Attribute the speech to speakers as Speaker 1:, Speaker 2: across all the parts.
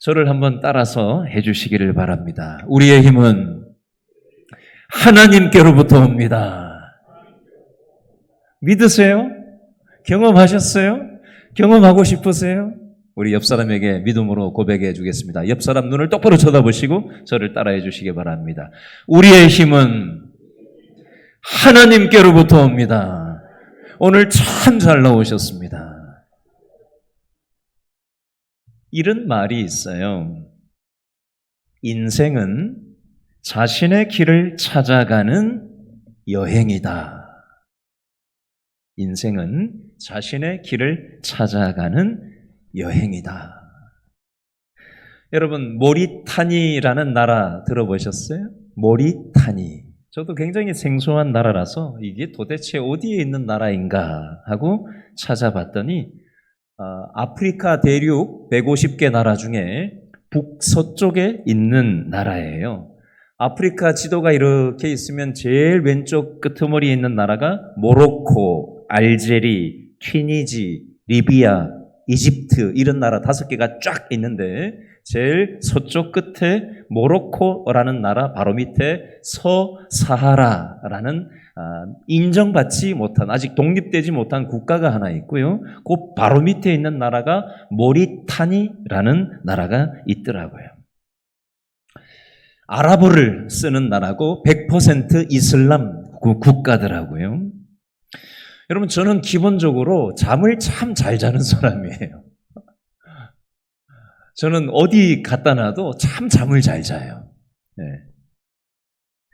Speaker 1: 저를 한번 따라서 해주시기를 바랍니다. 우리의 힘은 하나님께로부터 옵니다. 믿으세요? 경험하셨어요? 경험하고 싶으세요? 우리 옆 사람에게 믿음으로 고백해 주겠습니다. 옆 사람 눈을 똑바로 쳐다보시고 저를 따라해 주시기 바랍니다. 우리의 힘은 하나님께로부터 옵니다. 오늘 참 잘 나오셨습니다. 이런 말이 있어요. 인생은 자신의 길을 찾아가는 여행이다. 인생은 자신의 길을 찾아가는 여행이다. 여러분, 모리타니라는 나라 들어보셨어요? 모리타니. 저도 굉장히 생소한 나라라서 이게 도대체 어디에 있는 나라인가 하고 찾아봤더니 아프리카 대륙 150개 나라 중에 북서쪽에 있는 나라예요. 아프리카 지도가 이렇게 있으면 제일 왼쪽 끄트머리에 있는 나라가 모로코, 알제리, 튀니지, 리비아, 이집트 이런 나라 5개가 쫙 있는데 제일 서쪽 끝에 모로코라는 나라 바로 밑에 서사하라라는 인정받지 못한 아직 독립되지 못한 국가가 하나 있고요. 그 바로 밑에 있는 나라가 모리타니라는 나라가 있더라고요. 아랍어를 쓰는 나라고 100% 이슬람 국가더라고요. 여러분, 저는 기본적으로 잠을 참 잘 자는 사람이에요. 저는 어디 갖다 놔도 참 잠을 잘 자요. 네.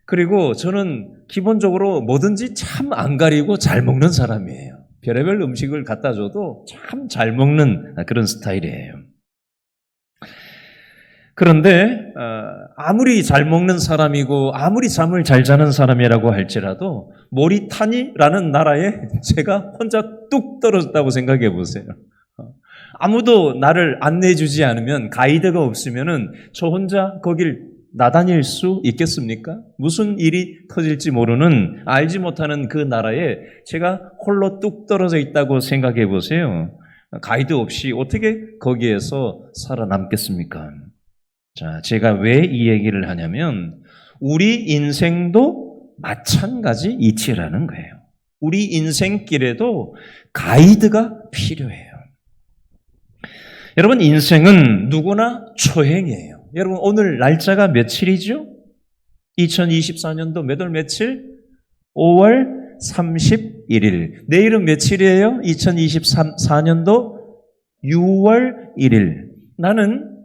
Speaker 1: 그리고 저는 기본적으로 뭐든지 참 안 가리고 잘 먹는 사람이에요. 별의별 음식을 갖다 줘도 참 잘 먹는 그런 스타일이에요. 그런데 아무리 잘 먹는 사람이고 아무리 잠을 잘 자는 사람이라고 할지라도 모리타니라는 나라에 제가 혼자 뚝 떨어졌다고 생각해 보세요. 아무도 나를 안내해 주지 않으면, 가이드가 없으면은 저 혼자 거길 나다닐 수 있겠습니까? 무슨 일이 터질지 모르는, 알지 못하는 그 나라에 제가 홀로 뚝 떨어져 있다고 생각해 보세요. 가이드 없이 어떻게 거기에서 살아남겠습니까? 자, 제가 왜 이 얘기를 하냐면 우리 인생도 마찬가지 이치라는 거예요. 우리 인생길에도 가이드가 필요해요. 여러분, 인생은 누구나 초행이에요. 여러분, 오늘 날짜가 며칠이죠? 2024년도 몇 월 며칠? 5월 31일. 내일은 며칠이에요? 2024년도 6월 1일. 나는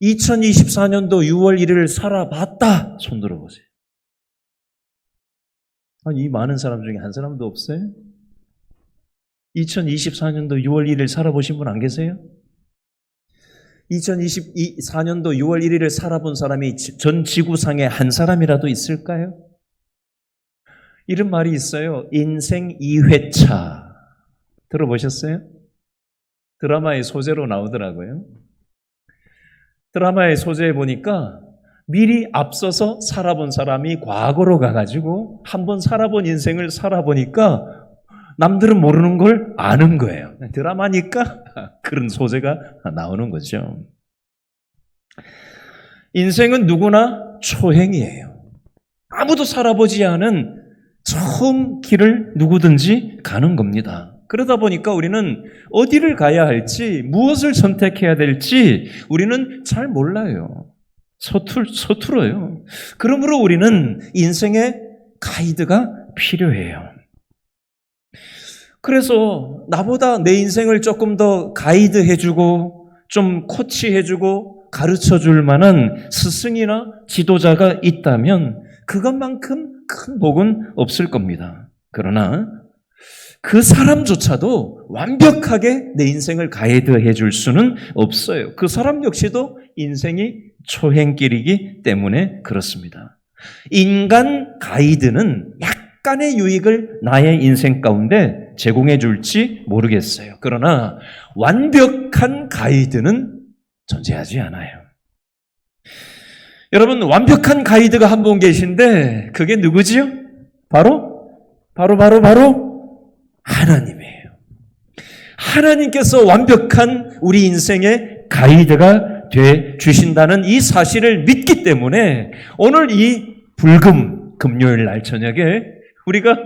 Speaker 1: 2024년도 6월 1일을 살아봤다. 손 들어보세요. 아니, 이 많은 사람 중에 한 사람도 없어요? 2024년도 6월 1일 살아보신 분 안 계세요? 2024년도 6월 1일을 살아본 사람이 전 지구상에 한 사람이라도 있을까요? 이런 말이 있어요. 인생 2회차. 들어보셨어요? 드라마의 소재로 나오더라고요. 드라마의 소재에 보니까 미리 앞서서 살아본 사람이 과거로 가가지고 한번 살아본 인생을 살아보니까 남들은 모르는 걸 아는 거예요. 드라마니까 그런 소재가 나오는 거죠. 인생은 누구나 초행이에요. 아무도 살아보지 않은 처음 길을 누구든지 가는 겁니다. 그러다 보니까 우리는 어디를 가야 할지, 무엇을 선택해야 될지 우리는 잘 몰라요. 서툴어요. 그러므로 우리는 인생의 가이드가 필요해요. 그래서 나보다 내 인생을 조금 더 가이드 해주고 좀 코치해주고 가르쳐줄 만한 스승이나 지도자가 있다면 그것만큼 큰 복은 없을 겁니다. 그러나 그 사람조차도 완벽하게 내 인생을 가이드 해줄 수는 없어요. 그 사람 역시도 인생이 초행길이기 때문에 그렇습니다. 인간 가이드는 약간의 유익을 나의 인생 가운데 제공해 줄지 모르겠어요. 그러나 완벽한 가이드는 존재하지 않아요. 여러분, 완벽한 가이드가 한 분 계신데 그게 누구지요? 바로 하나님이에요. 하나님께서 완벽한 우리 인생의 가이드가 돼 주신다는 이 사실을 믿기 때문에 오늘 이 금요일 날 저녁에 우리가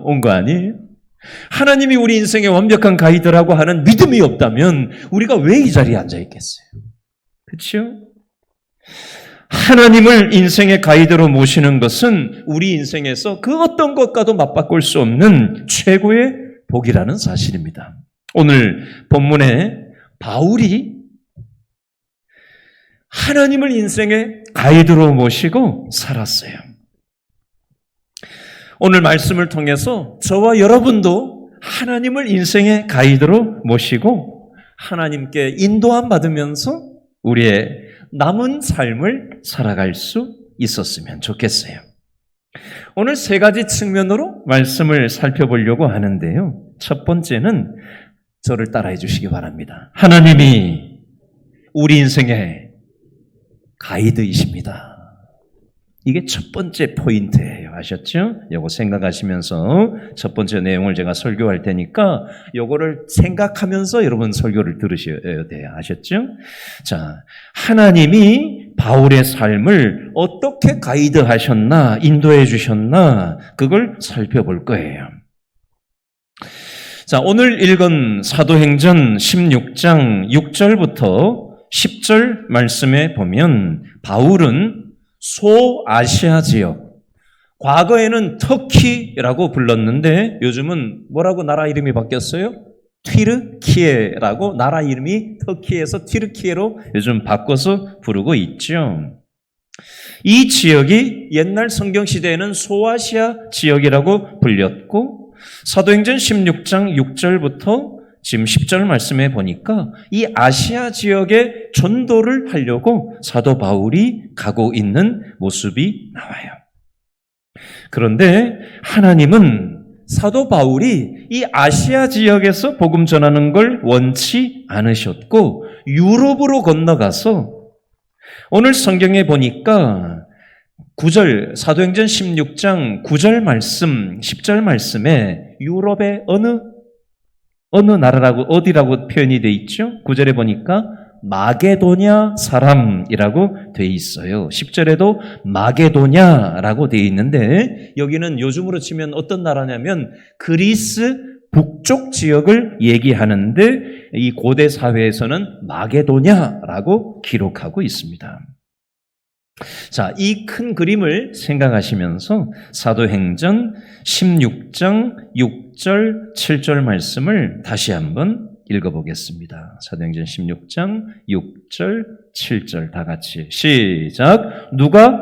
Speaker 1: 온 거 아니에요? 하나님이 우리 인생의 완벽한 가이드라고 하는 믿음이 없다면 우리가 왜 이 자리에 앉아 있겠어요? 그렇죠? 하나님을 인생의 가이드로 모시는 것은 우리 인생에서 그 어떤 것과도 맞바꿀 수 없는 최고의 복이라는 사실입니다. 오늘 본문에 바울이 하나님을 인생의 가이드로 모시고 살았어요. 오늘 말씀을 통해서 저와 여러분도 하나님을 인생의 가이드로 모시고 하나님께 인도함 받으면서 우리의 남은 삶을 살아갈 수 있었으면 좋겠어요. 오늘 세 가지 측면으로 말씀을 살펴보려고 하는데요. 첫 번째는 저를 따라해 주시기 바랍니다. 하나님이 우리 인생의 가이드이십니다. 이게 첫 번째 포인트예요. 아셨죠? 요거 생각하시면서 첫 번째 내용을 제가 설교할 테니까 요거를 생각하면서 여러분 설교를 들으셔야 돼요. 아셨죠? 자, 하나님이 바울의 삶을 어떻게 가이드하셨나, 인도해 주셨나, 그걸 살펴볼 거예요. 자, 오늘 읽은 사도행전 16장 6절부터 10절 말씀에 보면 바울은 소아시아 지역, 과거에는 터키라고 불렀는데 요즘은 뭐라고 나라 이름이 바뀌었어요? 튀르키예라고 나라 이름이 터키에서 튀르키예로 요즘 바꿔서 부르고 있죠. 이 지역이 옛날 성경시대에는 소아시아 지역이라고 불렸고 사도행전 16장 6절부터 지금 10절 말씀에 보니까 이 아시아 지역에 전도를 하려고 사도 바울이 가고 있는 모습이 나와요. 그런데 하나님은 사도 바울이 이 아시아 지역에서 복음 전하는 걸 원치 않으셨고 유럽으로 건너가서 오늘 성경에 보니까 9절 사도행전 16장 9절 말씀 10절 말씀에 유럽의 어느 나라라고 어디라고 표현이 돼 있죠? 9절에 보니까 마게도냐 사람이라고 돼 있어요. 10절에도 마게도냐라고 돼 있는데 여기는 요즘으로 치면 어떤 나라냐면 그리스 북쪽 지역을 얘기하는데 이 고대 사회에서는 마게도냐라고 기록하고 있습니다. 자, 이 큰 그림을 생각하시면서 사도행전 16장 6절, 7절 말씀을 다시 한번 읽어보겠습니다. 사도행전 16장 6절, 7절 다 같이 시작. 누가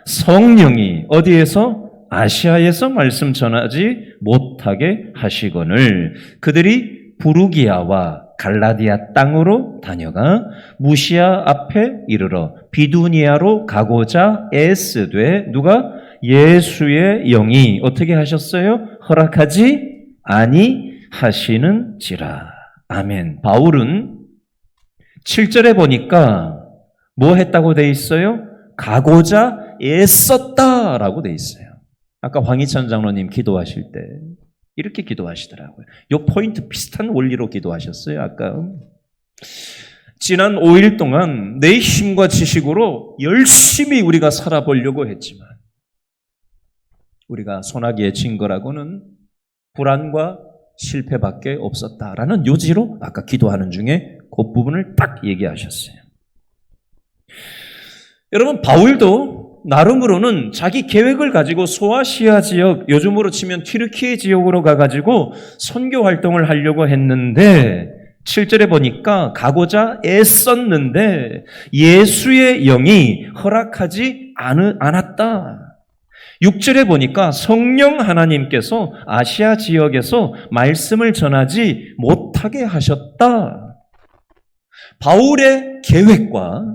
Speaker 1: 성령이 어디에서? 아시아에서 말씀 전하지 못하게 하시거늘 그들이 부르기아와 갈라디아 땅으로 다녀가 무시아 앞에 이르러 비두니아로 가고자 애쓰되 누가? 예수의 영이 어떻게 하셨어요? 허락하지 아니하시는지라. 아멘. 바울은 7절에 보니까 뭐 했다고 돼 있어요? 가고자 애썼다라고 돼 있어요. 아까 황희찬 장로님 기도하실 때 이렇게 기도하시더라고요. 요 포인트 비슷한 원리로 기도하셨어요. 아까 지난 5일 동안 내 힘과 지식으로 열심히 우리가 살아보려고 했지만 우리가 손아귀에 쥔 거라고는 불안과 실패밖에 없었다라는 요지로 아까 기도하는 중에 그 부분을 딱 얘기하셨어요. 여러분 바울도 나름으로는 자기 계획을 가지고 소아시아 지역, 요즘으로 치면 튀르키예 지역으로 가가지고 선교 활동을 하려고 했는데 7절에 보니까 가고자 애썼는데 예수의 영이 허락하지 않았다. 6절에 보니까 성령 하나님께서 아시아 지역에서 말씀을 전하지 못하게 하셨다. 바울의 계획과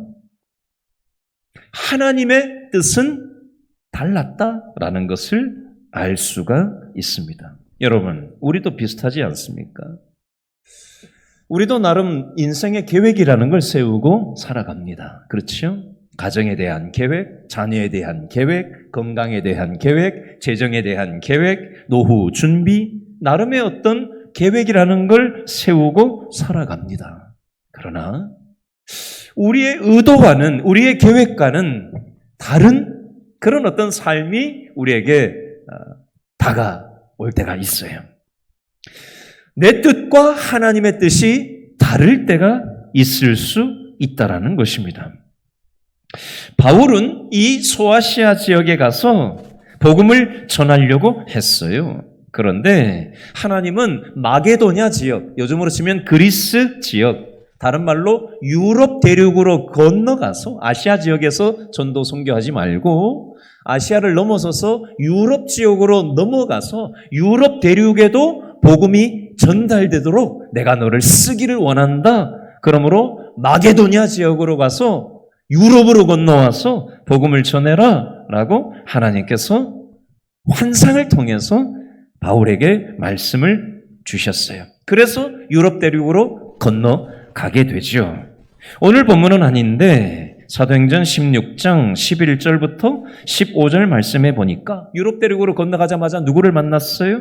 Speaker 1: 하나님의 뜻은 달랐다라는 것을 알 수가 있습니다. 여러분, 우리도 비슷하지 않습니까? 우리도 나름 인생의 계획이라는 걸 세우고 살아갑니다. 그렇죠? 가정에 대한 계획, 자녀에 대한 계획, 건강에 대한 계획, 재정에 대한 계획, 노후 준비, 나름의 어떤 계획이라는 걸 세우고 살아갑니다. 그러나 우리의 의도와는, 우리의 계획과는 다른 그런 어떤 삶이 우리에게 다가올 때가 있어요. 내 뜻과 하나님의 뜻이 다를 때가 있을 수 있다라는 것입니다. 바울은 이 소아시아 지역에 가서 복음을 전하려고 했어요. 그런데 하나님은 마게도냐 지역, 요즘으로 치면 그리스 지역, 다른 말로 유럽 대륙으로 건너가서 아시아 지역에서 전도 선교하지 말고 아시아를 넘어서서 유럽 지역으로 넘어가서 유럽 대륙에도 복음이 전달되도록 내가 너를 쓰기를 원한다. 그러므로 마게도냐 지역으로 가서 유럽으로 건너와서 복음을 전해라 라고 하나님께서 환상을 통해서 바울에게 말씀을 주셨어요. 그래서 유럽 대륙으로 건너가게 되죠. 오늘 본문은 아닌데 사도행전 16장 11절부터 15절 말씀해 보니까 유럽 대륙으로 건너가자마자 누구를 만났어요?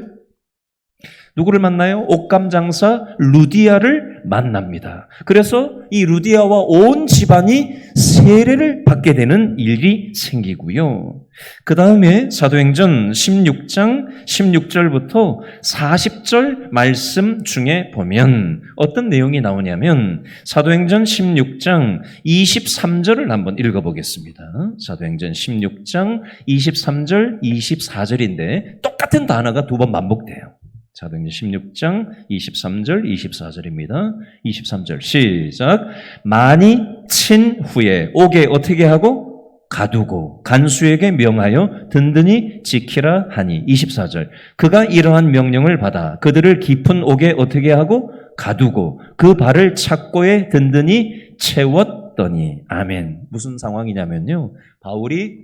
Speaker 1: 누구를 만나요? 옷감 장사 루디아를 만납니다. 그래서 이 루디아와 온 집안이 세례를 받게 되는 일이 생기고요. 그 다음에 사도행전 16장 16절부터 40절 말씀 중에 보면 어떤 내용이 나오냐면 사도행전 16장 23절을 한번 읽어보겠습니다. 사도행전 16장 23절, 24절인데 똑같은 단어가 두 번 반복돼요. 사도행전 16장 23절, 24절입니다. 23절 시작. 많이 친 후에 옥에 어떻게 하고? 가두고 간수에게 명하여 든든히 지키라 하니. 24절. 그가 이러한 명령을 받아 그들을 깊은 옥에 어떻게 하고? 가두고 그 발을 착고에 든든히 채웠더니. 아멘. 무슨 상황이냐면요. 바울이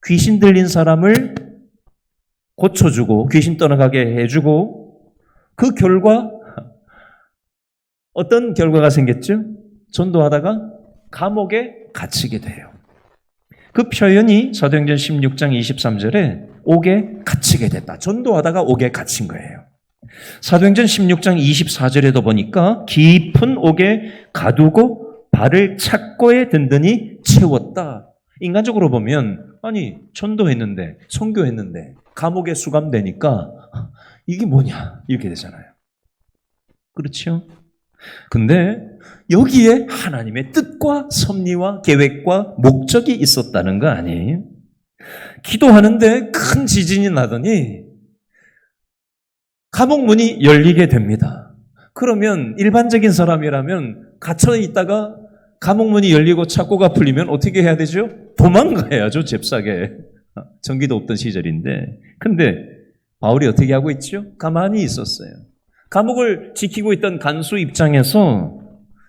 Speaker 1: 귀신 들린 사람을 고쳐주고 귀신 떠나가게 해주고 그 결과 어떤 결과가 생겼죠? 전도하다가 감옥에 갇히게 돼요. 그 표현이 사도행전 16장 23절에 옥에 갇히게 됐다. 전도하다가 옥에 갇힌 거예요. 사도행전 16장 24절에도 보니까 깊은 옥에 가두고 발을 착고에 든든히 채웠다. 인간적으로 보면 아니 전도했는데 선교했는데 감옥에 수감되니까 이게 뭐냐 이렇게 되잖아요. 그렇죠? 근데 여기에 하나님의 뜻과 섭리와 계획과 목적이 있었다는 거 아니에요? 기도하는데 큰 지진이 나더니 감옥 문이 열리게 됩니다. 그러면 일반적인 사람이라면 갇혀 있다가 감옥 문이 열리고 착고가 풀리면 어떻게 해야 되죠? 도망가야죠, 잽싸게. 전기도 없던 시절인데. 근데 바울이 어떻게 하고 있죠? 가만히 있었어요. 감옥을 지키고 있던 간수 입장에서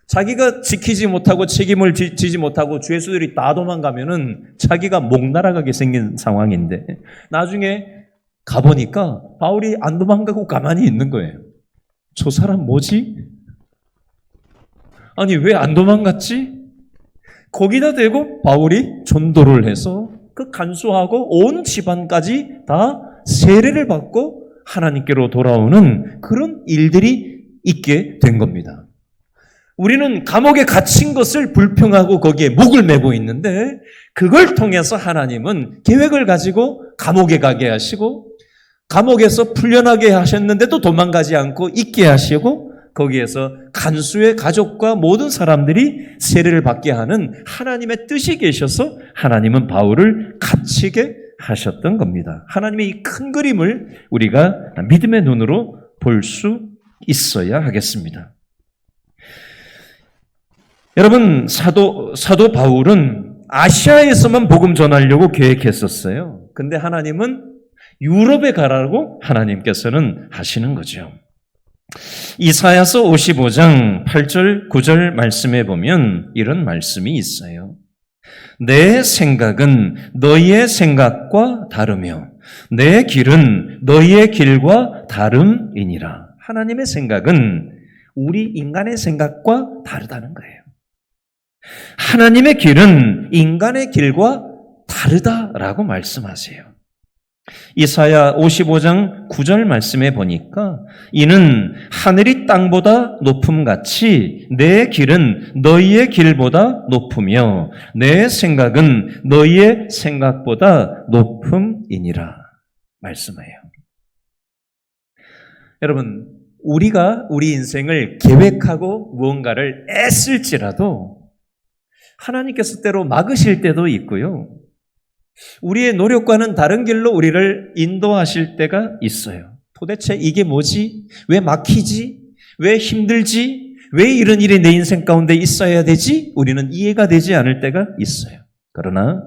Speaker 1: 자기가 지키지 못하고 책임을 지지 못하고 죄수들이 다 도망가면은 자기가 목 날아가게 생긴 상황인데 나중에 가보니까 바울이 안 도망가고 가만히 있는 거예요. 저 사람 뭐지? 아니 왜 안 도망갔지? 거기다 대고 바울이 전도를 해서 그 간수하고 온 집안까지 다 세례를 받고 하나님께로 돌아오는 그런 일들이 있게 된 겁니다. 우리는 감옥에 갇힌 것을 불평하고 거기에 목을 매고 있는데 그걸 통해서 하나님은 계획을 가지고 감옥에 가게 하시고 감옥에서 풀려나게 하셨는데도 도망가지 않고 있게 하시고 거기에서 간수의 가족과 모든 사람들이 세례를 받게 하는 하나님의 뜻이 계셔서 하나님은 바울을 갇히게 하셨던 겁니다. 하나님의 이 큰 그림을 우리가 믿음의 눈으로 볼 수 있어야 하겠습니다. 여러분, 사도 바울은 아시아에서만 복음 전하려고 계획했었어요. 근데 하나님은 유럽에 가라고 하나님께서는 하시는 거죠. 이사야서 55장 8절 9절 말씀에 보면 이런 말씀이 있어요. 내 생각은 너희의 생각과 다르며 내 길은 너희의 길과 다름이니라. 하나님의 생각은 우리 인간의 생각과 다르다는 거예요. 하나님의 길은 인간의 길과 다르다라고 말씀하세요. 이사야 55장 9절 말씀에 보니까 이는 하늘이 땅보다 높음같이 내 길은 너희의 길보다 높으며 내 생각은 너희의 생각보다 높음이니라 말씀해요. 여러분, 우리가 우리 인생을 계획하고 무언가를 애쓸지라도 하나님께서 때로 막으실 때도 있고요. 우리의 노력과는 다른 길로 우리를 인도하실 때가 있어요. 도대체 이게 뭐지? 왜 막히지? 왜 힘들지? 왜 이런 일이 내 인생 가운데 있어야 되지? 우리는 이해가 되지 않을 때가 있어요. 그러나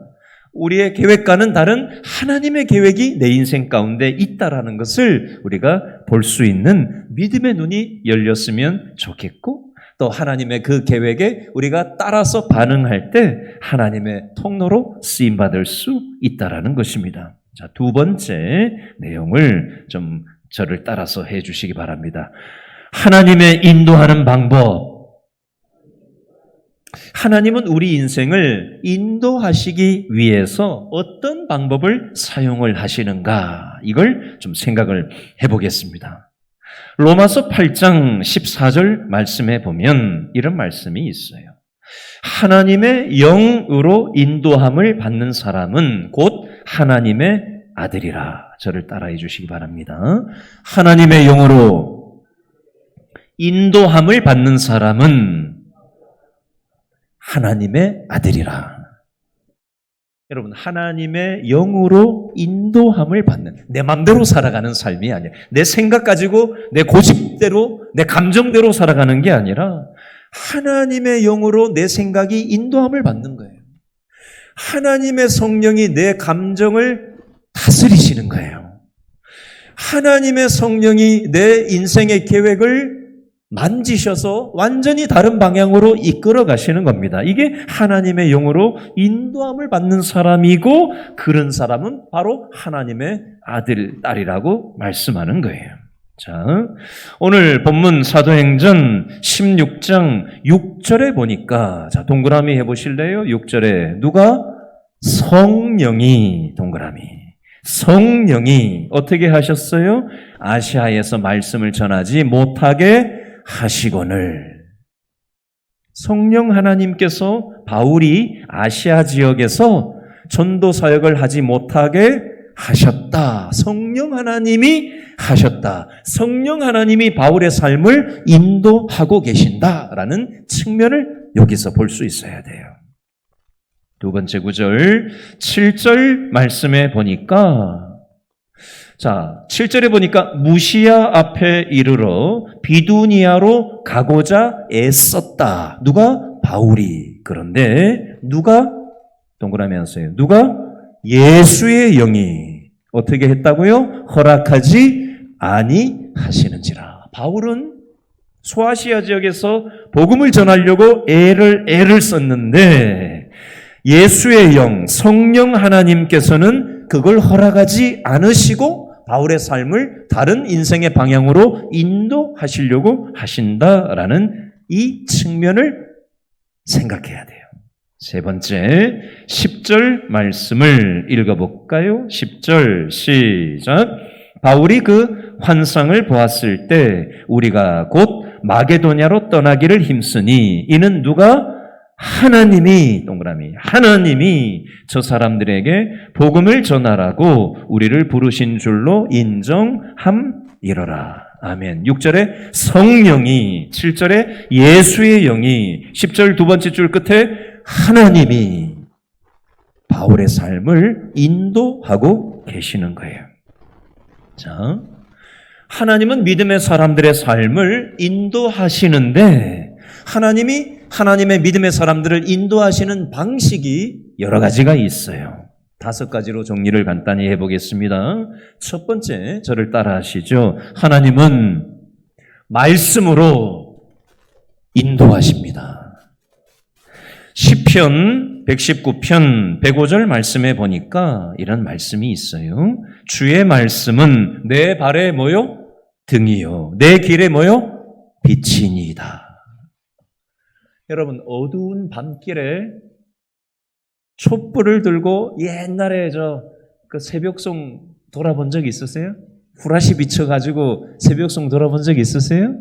Speaker 1: 우리의 계획과는 다른 하나님의 계획이 내 인생 가운데 있다라는 것을 우리가 볼 수 있는 믿음의 눈이 열렸으면 좋겠고, 또 하나님의 그 계획에 우리가 따라서 반응할 때 하나님의 통로로 쓰임받을 수 있다라는 것입니다. 자, 두 번째 내용을 좀 저를 따라서 해 주시기 바랍니다. 하나님의 인도하는 방법. 하나님은 우리 인생을 인도하시기 위해서 어떤 방법을 사용을 하시는가, 이걸 좀 생각을 해보겠습니다. 로마서 8장 14절 말씀에 보면 이런 말씀이 있어요. 하나님의 영으로 인도함을 받는 사람은 곧 하나님의 아들이라. 저를 따라해 주시기 바랍니다. 하나님의 영으로 인도함을 받는 사람은 하나님의 아들이라. 여러분, 하나님의 영으로 인도함을 받는, 내 맘대로 살아가는 삶이 아니야. 내 생각 가지고 내 고집대로 내 감정대로 살아가는 게 아니라 하나님의 영으로 내 생각이 인도함을 받는 거예요. 하나님의 성령이 내 감정을 다스리시는 거예요. 하나님의 성령이 내 인생의 계획을 만지셔서 완전히 다른 방향으로 이끌어 가시는 겁니다. 이게 하나님의 영으로 인도함을 받는 사람이고, 그런 사람은 바로 하나님의 아들, 딸이라고 말씀하는 거예요. 자, 오늘 본문 사도행전 16장 6절에 보니까, 자, 동그라미 해보실래요? 6절에 누가? 성령이, 동그라미. 성령이 어떻게 하셨어요? 아시아에서 말씀을 전하지 못하게 하시거늘. 성령 하나님께서 바울이 아시아 지역에서 전도 사역을 하지 못하게 하셨다. 성령 하나님이 하셨다. 성령 하나님이 바울의 삶을 인도하고 계신다라는 측면을 여기서 볼 수 있어야 돼요. 두 번째 구절 7절 말씀에 보니까, 자, 7절에 보니까 무시아 앞에 이르러 비두니아로 가고자 애썼다. 누가? 바울이. 그런데 누가? 동그라미 하세요. 누가? 예수의 영이 어떻게 했다고요? 허락하지 아니하시는지라. 바울은 소아시아 지역에서 복음을 전하려고 애를 썼는데 예수의 영, 성령 하나님께서는 그걸 허락하지 않으시고 바울의 삶을 다른 인생의 방향으로 인도하시려고 하신다라는 이 측면을 생각해야 돼요. 세 번째, 10절 말씀을 읽어볼까요? 10절 시작. 바울이 그 환상을 보았을 때 우리가 곧 마게도냐로 떠나기를 힘쓰니 이는 누가? 하나님이, 동그라미, 하나님이 저 사람들에게 복음을 전하라고 우리를 부르신 줄로 인정함이러라. 아멘. 6절에 성령이, 7절에 예수의 영이, 10절 두 번째 줄 끝에 하나님이 바울의 삶을 인도하고 계시는 거예요. 자, 하나님은 믿음의 사람들의 삶을 인도하시는데 하나님이 하나님의 믿음의 사람들을 인도하시는 방식이 여러 가지가 있어요. 5가지로 정리를 간단히 해보겠습니다. 첫 번째, 저를 따라 하시죠. 하나님은 말씀으로 인도하십니다. 시편 119편 105절 말씀에 보니까 이런 말씀이 있어요. 주의 말씀은 내 발에 뭐요? 등이요. 내 길에 뭐요? 빛이니이다. 여러분, 어두운 밤길에 촛불을 들고 옛날에 그 새벽송 돌아본 적 있으세요? 후라시 비춰가지고 새벽송 돌아본 적 있으세요?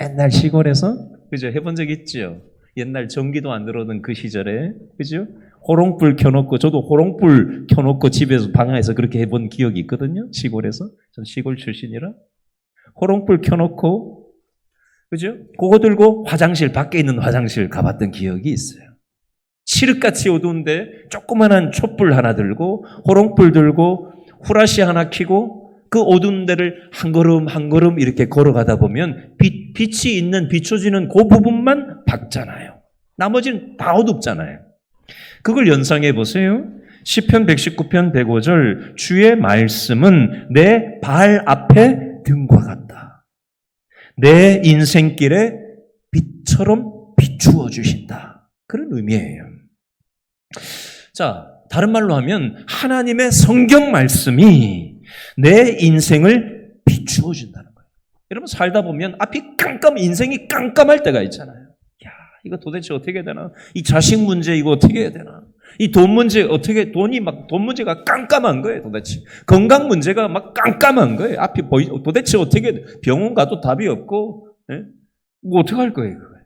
Speaker 1: 옛날 시골에서? 그죠? 해본 적 있죠? 옛날 전기도 안 들어오던 그 시절에. 그죠? 호롱불 켜놓고, 저도 호롱불 켜놓고 집에서 방에서 그렇게 해본 기억이 있거든요. 시골에서. 전 시골 출신이라. 호롱불 켜놓고, 그죠? 그거 들고 화장실, 밖에 있는 화장실 가봤던 기억이 있어요. 칠흑같이 어두운데 조그만한 촛불 하나 들고, 호롱불 들고, 후라시 하나 켜고, 그 어두운 데를 한 걸음 한 걸음 이렇게 걸어가다 보면 빛이 있는 비춰지는 그 부분만 밝잖아요. 나머지는 다 어둡잖아요. 그걸 연상해 보세요. 시편 119편 105절 주의 말씀은 내 발 앞에 등과 같다. 내 인생길에 빛처럼 비추어 주신다. 그런 의미예요. 자, 다른 말로 하면 하나님의 성경 말씀이 내 인생을 비추어 준다는 거예요. 여러분 살다 보면 앞이 인생이 깜깜할 때가 있잖아요. 야, 이거 도대체 어떻게 해야 되나? 이 자식 문제 이거 어떻게 해야 되나? 이 돈 문제 돈 문제가 깜깜한 거예요, 도대체. 건강 문제가 막 깜깜한 거예요. 앞이 도대체 어떻게 병원 가도 답이 없고, 예? 뭐 어떻게 할 거예요, 그걸?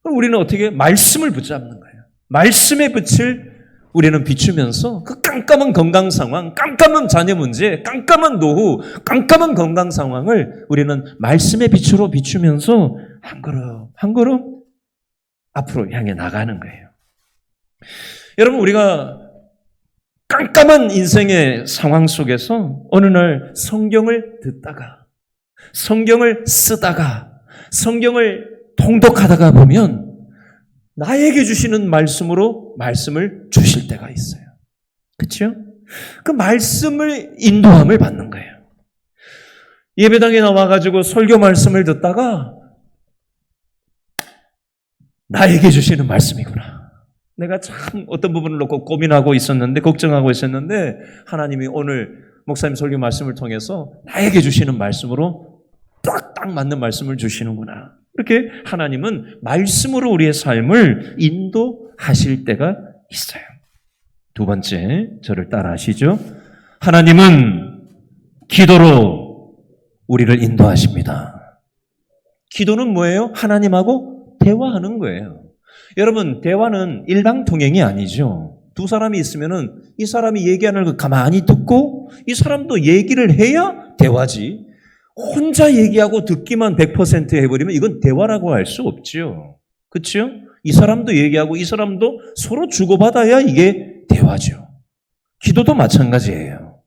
Speaker 1: 그럼 우리는 어떻게 말씀을 붙잡는 거예요. 말씀의 빛을 우리는 비추면서 그 깜깜한 건강 상황, 깜깜한 자녀 문제, 깜깜한 노후, 깜깜한 건강 상황을 우리는 말씀의 빛으로 비추면서 한 걸음 한 걸음 앞으로 향해 나가는 거예요. 여러분 우리가 깜깜한 인생의 상황 속에서 어느 날 성경을 듣다가 성경을 쓰다가 성경을 통독하다가 보면 나에게 주시는 말씀으로 말씀을 주실 때가 있어요. 그렇죠? 그 말씀을 인도함을 받는 거예요. 예배당에 나와가지고 설교 말씀을 듣다가 나에게 주시는 말씀이구나. 내가 참 어떤 부분을 놓고 고민하고 있었는데 걱정하고 있었는데 하나님이 오늘 목사님 설교 말씀을 통해서 나에게 주시는 말씀으로 딱 맞는 말씀을 주시는구나. 이렇게 하나님은 말씀으로 우리의 삶을 인도하실 때가 있어요. 두 번째, 저를 따라 하시죠. 하나님은 기도로 우리를 인도하십니다. 기도는 뭐예요? 하나님하고 대화하는 거예요. 여러분, 대화는 일방통행이 아니죠. 두 사람이 있으면은 이 사람이 얘기하는 걸 가만히 듣고 이 사람도 얘기를 해야 대화지. 혼자 얘기하고 듣기만 100% 해버리면 이건 대화라고 할 수 없죠. 그렇죠? 이 사람도 얘기하고 이 사람도 서로 주고받아야 이게 대화죠. 기도도 마찬가지예요.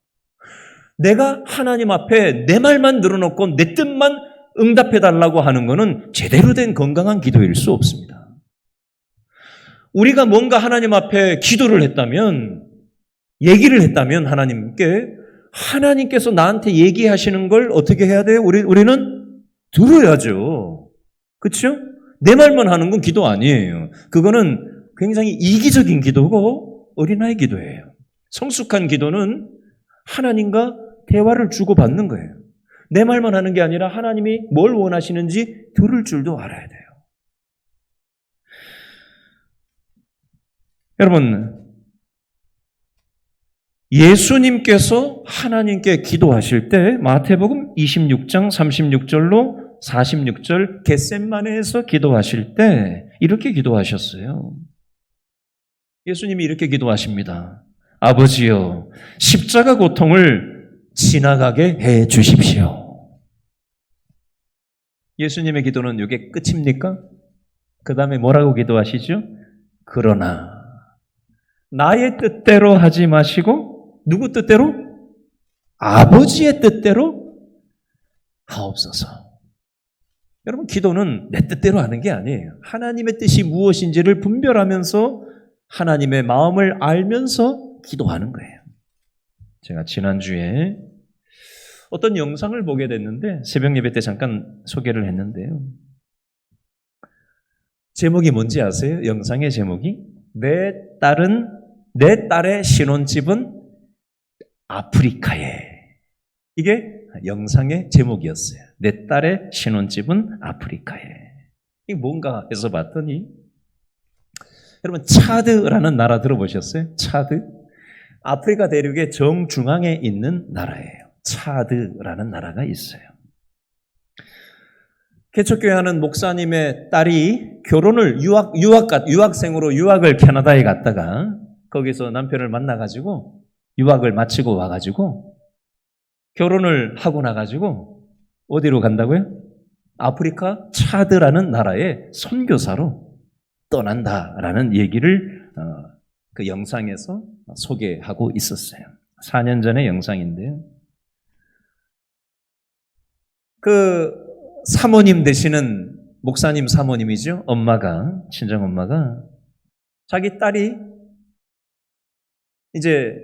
Speaker 1: 내가 하나님 앞에 내 말만 늘어놓고 내 뜻만 응답해달라고 하는 것은 제대로 된 건강한 기도일 수 없습니다. 우리가 뭔가 하나님 앞에 기도를 했다면, 얘기를 했다면 하나님께서 나한테 얘기하시는 걸 어떻게 해야 돼요? 우리는 들어야죠. 그렇죠? 내 말만 하는 건 기도 아니에요. 그거는 굉장히 이기적인 기도고 어린아이 기도예요. 성숙한 기도는 하나님과 대화를 주고받는 거예요. 내 말만 하는 게 아니라 하나님이 뭘 원하시는지 들을 줄도 알아야 돼요. 여러분, 예수님께서 하나님께 기도하실 때 마태복음 26장 36절로 46절 겟셋마네에서 기도하실 때 이렇게 기도하셨어요. 예수님이 이렇게 기도하십니다. 아버지여, 십자가 고통을 지나가게 해 주십시오. 예수님의 기도는 이게 끝입니까? 그 다음에 뭐라고 기도하시죠? 그러나 나의 뜻대로 하지 마시고 누구 뜻대로? 아버지의 뜻대로 하옵소서. 여러분, 기도는 내 뜻대로 하는 게 아니에요. 하나님의 뜻이 무엇인지를 분별하면서 하나님의 마음을 알면서 기도하는 거예요. 제가 지난주에 어떤 영상을 보게 됐는데 새벽 예배 때 잠깐 소개를 했는데요. 제목이 뭔지 아세요? 영상의 제목이 내 딸의 신혼집은 아프리카에. 이게 영상의 제목이었어요. 내 딸의 신혼집은 아프리카에. 이게 뭔가 해서 봤더니 여러분 차드라는 나라 들어보셨어요? 차드? 아프리카 대륙의 정중앙에 있는 나라예요. 차드라는 나라가 있어요. 개척교회 하는 목사님의 딸이 결혼을 유학생으로 유학을 캐나다에 갔다가 거기서 남편을 만나가지고 유학을 마치고 와가지고 결혼을 하고 나가지고 어디로 간다고요? 아프리카 차드라는 나라의 선교사로 떠난다라는 얘기를 그 영상에서 소개하고 있었어요. 4년 전의 영상인데요. 그 사모님 되시는 목사님 사모님이죠. 엄마가, 친정엄마가 자기 딸이 이제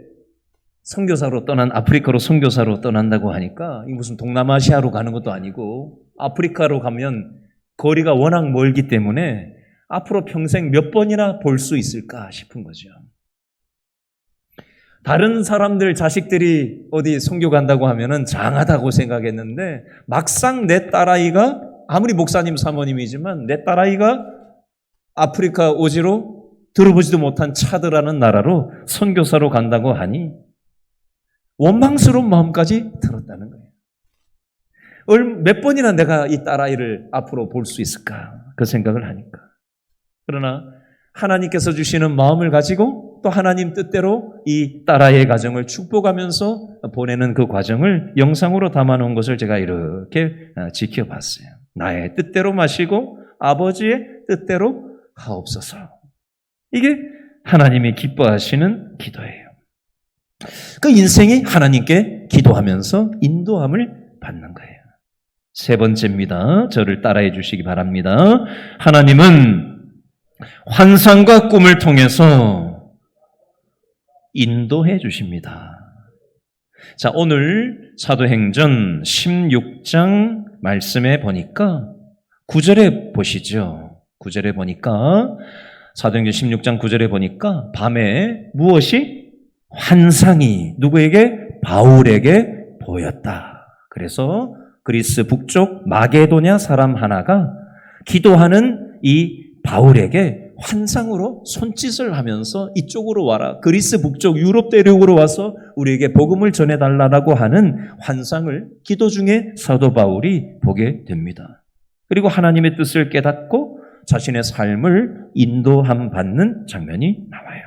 Speaker 1: 선교사로 아프리카로 선교사로 떠난다고 하니까 이 무슨 동남아시아로 가는 것도 아니고 아프리카로 가면 거리가 워낙 멀기 때문에 앞으로 평생 몇 번이나 볼 수 있을까 싶은 거죠. 다른 사람들 자식들이 어디 선교 간다고 하면은 장하다고 생각했는데 막상 내 딸아이가 아무리 목사님 사모님이지만 내 딸아이가 아프리카 오지로 들어보지도 못한 차드라는 나라로 선교사로 간다고 하니 원망스러운 마음까지 들었다는 거예요. 몇 번이나 내가 이 딸아이를 앞으로 볼 수 있을까 그 생각을 하니까. 그러나 하나님께서 주시는 마음을 가지고 또 하나님 뜻대로 이 딸아이의 가정을 축복하면서 보내는 그 과정을 영상으로 담아놓은 것을 제가 이렇게 지켜봤어요. 나의 뜻대로 마시고 아버지의 뜻대로 하옵소서. 이게 하나님이 기뻐하시는 기도예요. 그 인생이 하나님께 기도하면서 인도함을 받는 거예요. 세 번째입니다. 저를 따라해 주시기 바랍니다. 하나님은 환상과 꿈을 통해서 인도해 주십니다. 자, 오늘 사도행전 16장 말씀에 보니까 9절에 보시죠. 9절에 보니까 사도행전 16장 9절에 보니까 밤에 무엇이? 환상이 누구에게? 바울에게 보였다. 그래서 그리스 북쪽 마게도냐 사람 하나가 기도하는 이 바울에게 환상으로 손짓을 하면서 이쪽으로 와라. 그리스 북쪽 유럽 대륙으로 와서 우리에게 복음을 전해달라고 하는 환상을 기도 중에 사도 바울이 보게 됩니다. 그리고 하나님의 뜻을 깨닫고 자신의 삶을 인도함 받는 장면이 나와요.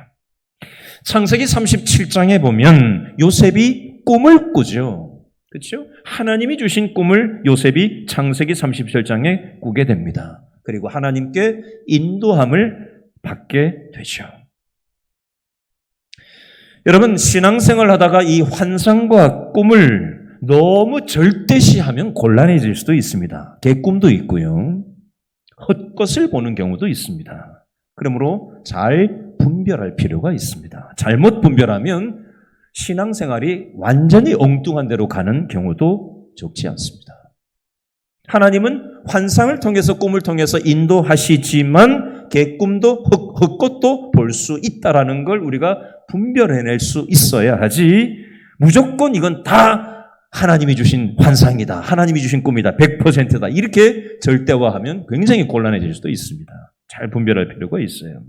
Speaker 1: 창세기 37장에 보면 요셉이 꿈을 꾸죠. 그렇죠? 하나님이 주신 꿈을 요셉이 창세기 37장에 꾸게 됩니다. 그리고 하나님께 인도함을 받게 되죠. 여러분, 신앙생활 하다가 이 환상과 꿈을 너무 절대시하면 곤란해질 수도 있습니다. 개꿈도 있고요. 헛것을 보는 경우도 있습니다. 그러므로 잘 분별할 필요가 있습니다. 잘못 분별하면 신앙생활이 완전히 엉뚱한 데로 가는 경우도 적지 않습니다. 하나님은 환상을 통해서 꿈을 통해서 인도하시지만 개꿈도 헛것도 볼 수 있다라는 걸 우리가 분별해낼 수 있어야 하지 무조건 이건 다 하나님이 주신 환상이다. 하나님이 주신 꿈이다. 100%다. 이렇게 절대화하면 굉장히 곤란해질 수도 있습니다. 잘 분별할 필요가 있어요.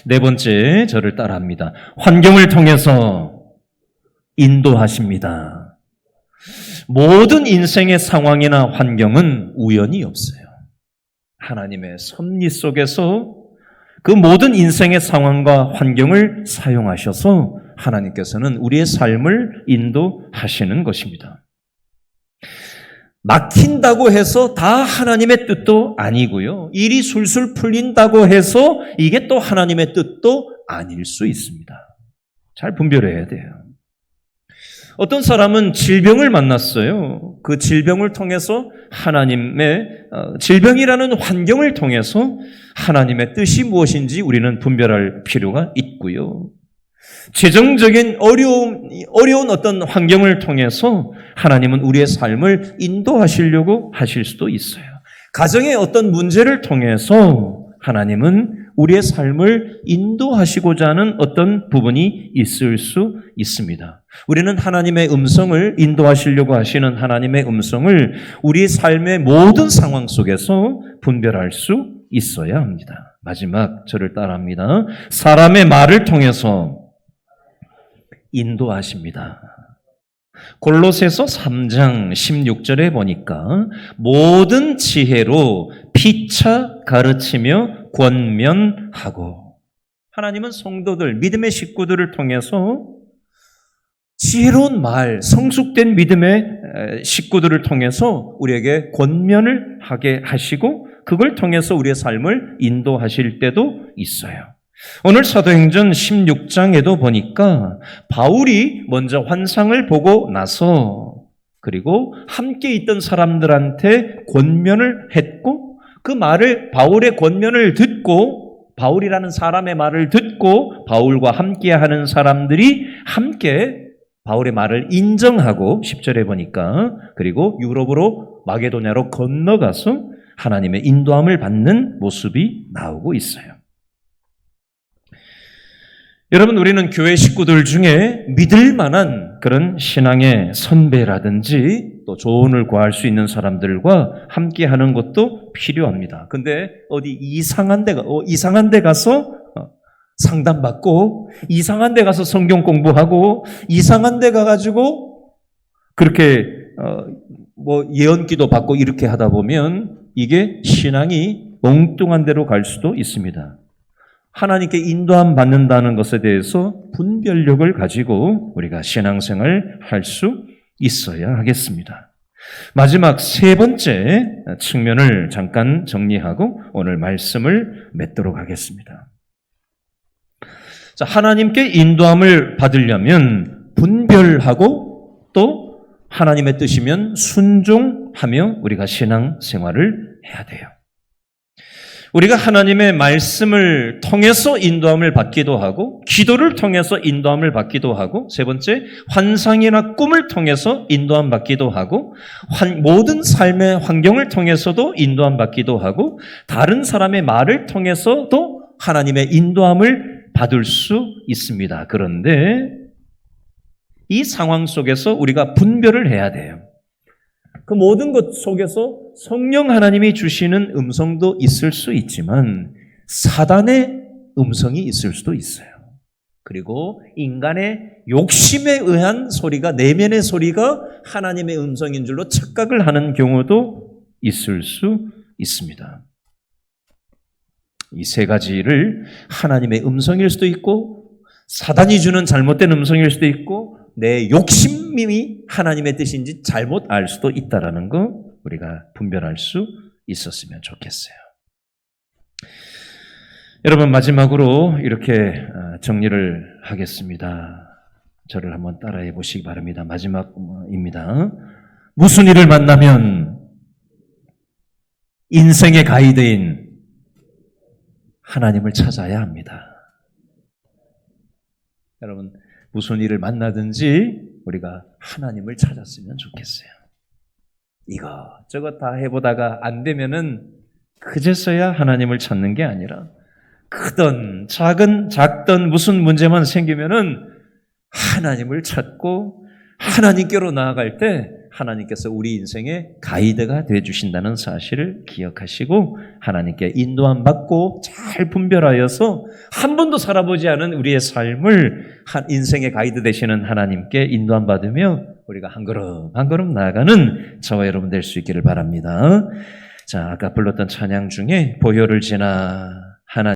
Speaker 1: 네 번째, 저를 따라합니다. 환경을 통해서 인도하십니다. 모든 인생의 상황이나 환경은 우연이 없어요. 하나님의 섭리 속에서 그 모든 인생의 상황과 환경을 사용하셔서 하나님께서는 우리의 삶을 인도하시는 것입니다. 막힌다고 해서 다 하나님의 뜻도 아니고요. 일이 술술 풀린다고 해서 이게 또 하나님의 뜻도 아닐 수 있습니다. 잘 분별해야 돼요. 어떤 사람은 질병을 만났어요. 그 질병을 통해서 하나님의 질병이라는 환경을 통해서 하나님의 뜻이 무엇인지 우리는 분별할 필요가 있고요. 재정적인 어려운 어떤 환경을 통해서 하나님은 우리의 삶을 인도하시려고 하실 수도 있어요. 가정의 어떤 문제를 통해서 하나님은 우리의 삶을 인도하시고자 하는 어떤 부분이 있을 수 있습니다. 우리는 하나님의 음성을 인도하시려고 하시는 하나님의 음성을 우리 삶의 모든 상황 속에서 분별할 수 있어야 합니다. 마지막 저를 따라합니다. 사람의 말을 통해서 인도하십니다. 골로새서 3장 16절에 보니까 모든 지혜로 피차 가르치며 권면하고, 하나님은 성도들, 믿음의 식구들을 통해서 지혜로운 말, 성숙된 믿음의 식구들을 통해서 우리에게 권면을 하게 하시고 그걸 통해서 우리의 삶을 인도하실 때도 있어요. 오늘 사도행전 16장에도 보니까 바울이 먼저 환상을 보고 나서 그리고 함께 있던 사람들한테 권면을 했고, 그 말을, 바울의 권면을 듣고, 바울이라는 사람의 말을 듣고 바울과 함께하는 사람들이 함께 바울의 말을 인정하고 10절에 보니까 그리고 유럽으로 마게도냐로 건너가서 하나님의 인도함을 받는 모습이 나오고 있어요. 여러분, 우리는 교회 식구들 중에 믿을 만한 그런 신앙의 선배라든지 또 조언을 구할 수 있는 사람들과 함께 하는 것도 필요합니다. 근데 어디 이상한 데 가서 상담받고, 이상한 데 가서 성경 공부하고, 이상한 데 가가지고 그렇게 예언기도 받고 이렇게 하다 보면 이게 신앙이 엉뚱한 데로 갈 수도 있습니다. 하나님께 인도함 받는다는 것에 대해서 분별력을 가지고 우리가 신앙생활을 할 수 있어야 하겠습니다. 마지막 세 번째 측면을 잠깐 정리하고 오늘 말씀을 맺도록 하겠습니다. 자, 하나님께 인도함을 받으려면 분별하고 또 하나님의 뜻이면 순종하며 우리가 신앙생활을 해야 돼요. 우리가 하나님의 말씀을 통해서 인도함을 받기도 하고, 기도를 통해서 인도함을 받기도 하고, 세 번째, 환상이나 꿈을 통해서 인도함 받기도 하고, 모든 삶의 환경을 통해서도 인도함 받기도 하고, 다른 사람의 말을 통해서도 하나님의 인도함을 받을 수 있습니다. 그런데 이 상황 속에서 우리가 분별을 해야 돼요. 그 모든 것 속에서 성령 하나님이 주시는 음성도 있을 수 있지만 사단의 음성이 있을 수도 있어요. 그리고 인간의 욕심에 의한 소리가, 내면의 소리가 하나님의 음성인 줄로 착각을 하는 경우도 있을 수 있습니다. 이 세 가지를 하나님의 음성일 수도 있고, 사단이 주는 잘못된 음성일 수도 있고, 내 욕심이 하나님의 뜻인지 잘못 알 수도 있다는 거 우리가 분별할 수 있었으면 좋겠어요. 여러분, 마지막으로 이렇게 정리를 하겠습니다. 저를 한번 따라해 보시기 바랍니다. 마지막입니다. 무슨 일을 만나면 인생의 가이드인 하나님을 찾아야 합니다. 여러분, 무슨 일을 만나든지 우리가 하나님을 찾았으면 좋겠어요. 이것저것 다 해보다가 안 되면은 그제서야 하나님을 찾는 게 아니라 크든 작든 무슨 문제만 생기면은 하나님을 찾고 하나님께로 나아갈 때 하나님께서 우리 인생의 가이드가 되어주신다는 사실을 기억하시고 하나님께 인도함 받고 잘 분별하여서 한 번도 살아보지 않은 우리의 삶을 인생의 가이드 되시는 하나님께 인도함 받으며 우리가 한 걸음 한 걸음 나아가는 저와 여러분 될 수 있기를 바랍니다. 자, 아까 불렀던 찬양 중에 보혈을 지나 하나님